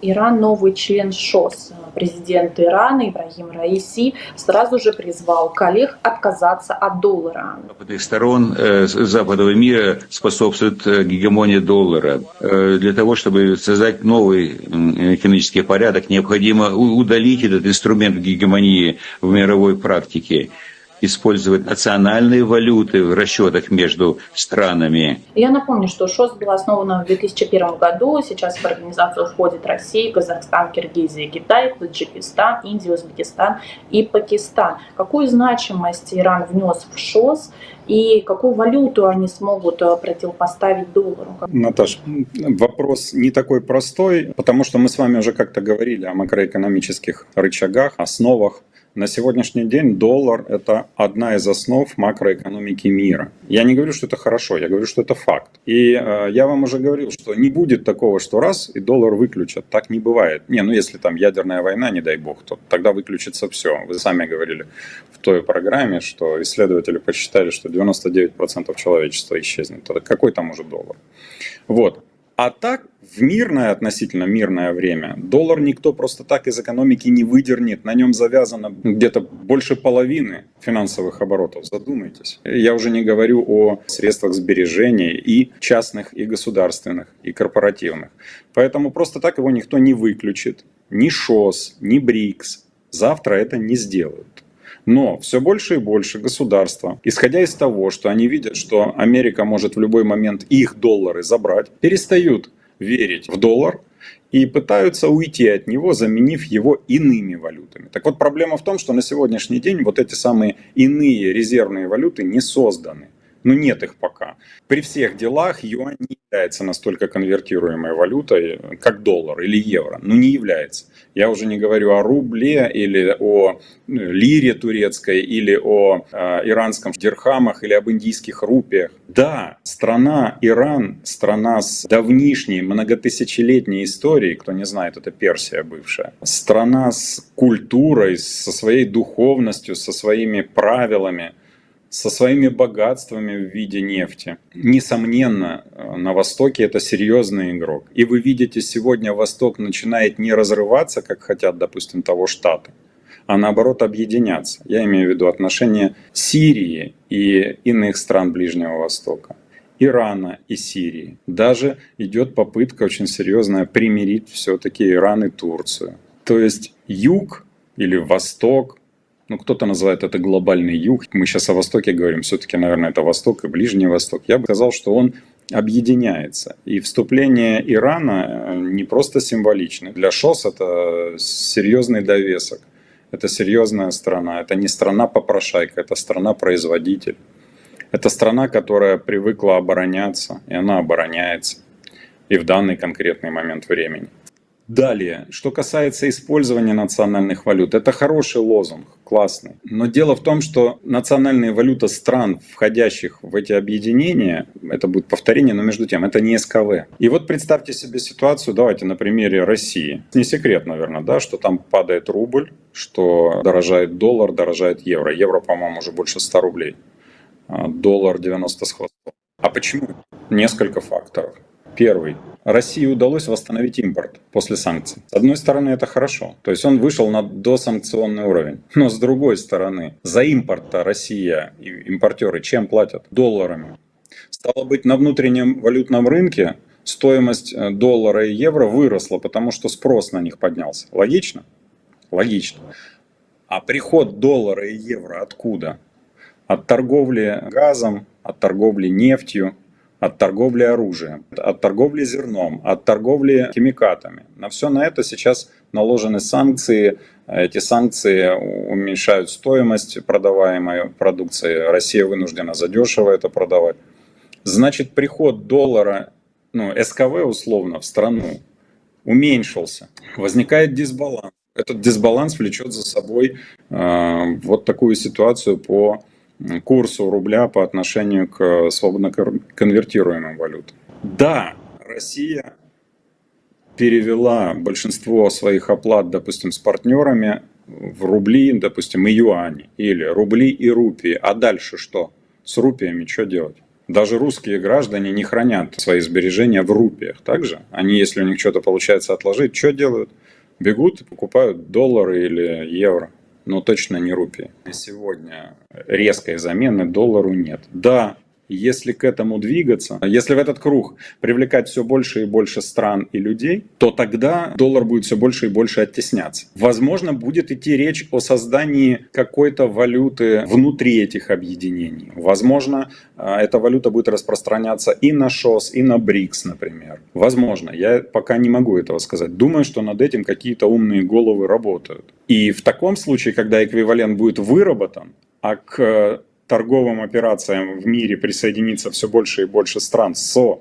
Иран новый член ШОС. Президент Ирана Ибрагим Раиси сразу же призвал коллег отказаться от доллара. Западных сторон западного мира способствует гегемонии доллара. Для того, чтобы создать новый экономический порядок, необходимо удалить этот инструмент гегемонии в мировой практике, использовать национальные валюты в расчетах между странами. Я напомню, что ШОС была основана в 2001 году. Сейчас в организацию входит Россия, Казахстан, Киргизия, Китай, Таджикистан, Индия, Узбекистан и Пакистан. Какую значимость Иран внес в ШОС и какую валюту они смогут противопоставить доллару? Наташ, вопрос не такой простой, потому что мы с вами уже как-то говорили о макроэкономических рычагах, основах. На сегодняшний день доллар – это одна из основ макроэкономики мира. Я не говорю, что это хорошо, я говорю, что это факт. И я вам уже говорил, что не будет такого, что раз и доллар выключат. Так не бывает. Если там ядерная война, не дай бог, то тогда выключится все. Вы сами говорили в той программе, что исследователи посчитали, что 99% человечества исчезнет. Тогда какой там уже доллар? Вот. А так, в мирное, относительно мирное время, доллар никто просто так из экономики не выдернет. На нем завязано где-то больше половины финансовых оборотов. Задумайтесь. Я уже не говорю о средствах сбережения и частных, и государственных, и корпоративных. Поэтому просто так его никто не выключит. Ни ШОС, ни БРИКС. Завтра это не сделают. Но все больше и больше государства, исходя из того, что они видят, что Америка может в любой момент их доллары забрать, перестают верить в доллар и пытаются уйти от него, заменив его иными валютами. Так вот, проблема в том, что на сегодняшний день вот эти самые иные резервные валюты не созданы. Нет их пока. При всех делах юань не является настолько конвертируемой валютой, как доллар или евро. Не является. Я уже не говорю о рубле или о лире турецкой, или о иранском дирхамах, или об индийских рупиях. Да, страна Иран, страна с давнишней, многотысячелетней историей, кто не знает, это Персия бывшая. Страна с культурой, со своей духовностью, со своими правилами, со своими богатствами в виде нефти. Несомненно, на Востоке это серьезный игрок. И вы видите, сегодня Восток начинает не разрываться, как хотят, допустим, того Штаты, а наоборот объединяться. Я имею в виду отношения Сирии и иных стран Ближнего Востока, Ирана и Сирии. Даже идет попытка очень серьезная примирить все-таки Иран и Турцию. То есть юг или восток, кто-то называет это глобальный юг. Мы сейчас о Востоке говорим, все-таки, наверное, это Восток и Ближний Восток. Я бы сказал, что он объединяется. И вступление Ирана не просто символично. Для ШОС это серьезный довесок. Это серьезная страна. Это не страна-попрошайка, это страна-производитель. Это страна, которая привыкла обороняться, и она обороняется. И в данный конкретный момент времени. Далее, что касается использования национальных валют, это хороший лозунг, классный. Но дело в том, что национальные валюты стран, входящих в эти объединения, это будет повторение, но между тем, это не СКВ. И вот представьте себе ситуацию, давайте на примере России. Не секрет, наверное, да, что там падает рубль, что дорожает доллар, дорожает евро. Евро, по-моему, уже больше 100 рублей. Доллар 90 с хвостом. А почему? Несколько факторов. Первый. России удалось восстановить импорт после санкций. С одной стороны, это хорошо. То есть он вышел на досанкционный уровень. Но с другой стороны, за импорт-то Россия и импортеры чем платят? Долларами. Стало быть, на внутреннем валютном рынке стоимость доллара и евро выросла, потому что спрос на них поднялся. Логично? Логично. А приход доллара и евро откуда? От торговли газом, от торговли нефтью, от торговли оружием, от торговли зерном, от торговли химикатами. На все на это сейчас наложены санкции. Эти санкции уменьшают стоимость продаваемой продукции. Россия вынуждена задешево это продавать. Значит, приход доллара, СКВ условно, в страну уменьшился. Возникает дисбаланс. Этот дисбаланс влечет за собой вот такую ситуацию по курсу рубля по отношению к свободно конвертируемым валютам. Да, Россия перевела большинство своих оплат, допустим, с партнерами в рубли, допустим, и юани, или рубли и рупии. А дальше что? С рупиями что делать? Даже русские граждане не хранят свои сбережения в рупиях. Также они, если у них что-то получается отложить, что делают? Бегут и покупают доллары или евро. Но точно не рупии. И сегодня резкой замены доллару нет. Да, если к этому двигаться, если в этот круг привлекать все больше и больше стран и людей, то тогда доллар будет все больше и больше оттесняться. Возможно, будет идти речь о создании какой-то валюты внутри этих объединений. Возможно, эта валюта будет распространяться и на ШОС, и на БРИКС, например. Возможно, я пока не могу этого сказать. Думаю, что над этим какие-то умные головы работают. И в таком случае, когда эквивалент будет выработан, а к торговым операциям в мире присоединится все больше и больше стран со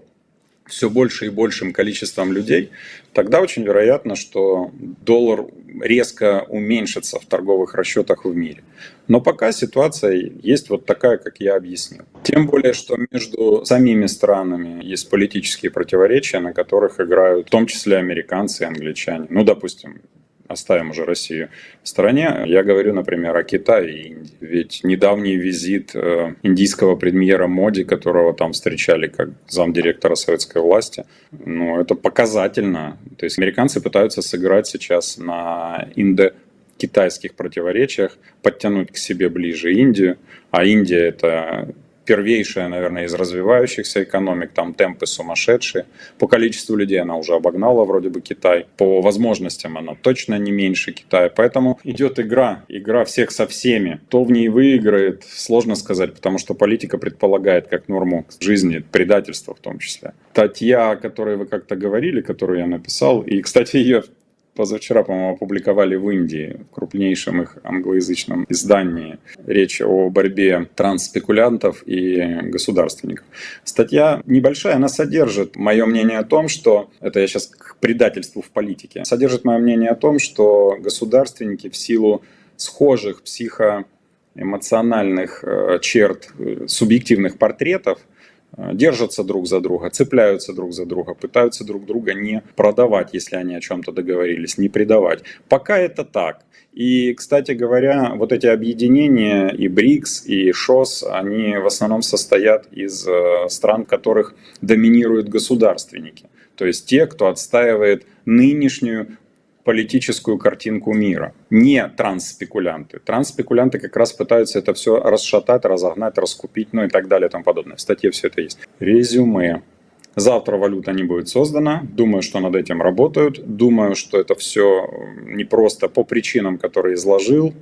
все больше и большим количеством людей, тогда очень вероятно, что доллар резко уменьшится в торговых расчетах в мире. Но пока ситуация есть вот такая, как я объяснил. Тем более, что между самими странами есть политические противоречия, на которых играют в том числе американцы и англичане. Ну, допустим, оставим уже Россию в стороне. Я говорю, например, о Китае и Индии. Ведь недавний визит индийского премьера Моди, которого там встречали как замдиректора советской власти, ну, это показательно. То есть американцы пытаются сыграть сейчас на индо-китайских противоречиях, подтянуть к себе ближе Индию. А Индия — это первейшая, наверное, из развивающихся экономик, там темпы сумасшедшие. По количеству людей она уже обогнала вроде бы Китай, по возможностям она точно не меньше Китая. Поэтому идет игра всех со всеми. Кто в ней выиграет, сложно сказать, потому что политика предполагает как норму жизни предательство в том числе. Статья, о которой вы как-то говорили, которую я написал, и, кстати, ее позавчера, по-моему, опубликовали в Индии, в крупнейшем их англоязычном издании. Речь о борьбе трансспекулянтов и государственников. Статья небольшая, она содержит мое мнение о том, что, это я сейчас к предательству в политике, содержит мое мнение о том, что государственники в силу схожих психоэмоциональных черт, субъективных портретов, держатся друг за друга, цепляются друг за друга, пытаются друг друга не продавать, если они о чем-то договорились, не предавать. Пока это так. И, кстати говоря, вот эти объединения и БРИКС, и ШОС, они в основном состоят из стран, в которых доминируют государственники. То есть те, кто отстаивает нынешнюю политическую картинку мира. Не трансспекулянты. Трансспекулянты как раз пытаются это все расшатать, разогнать, раскупить, ну и так далее и тому подобное. В статье все это есть. Резюме. Завтра валюта не будет создана. Думаю, что над этим работают. Думаю, что это все не просто по причинам, которые изложил.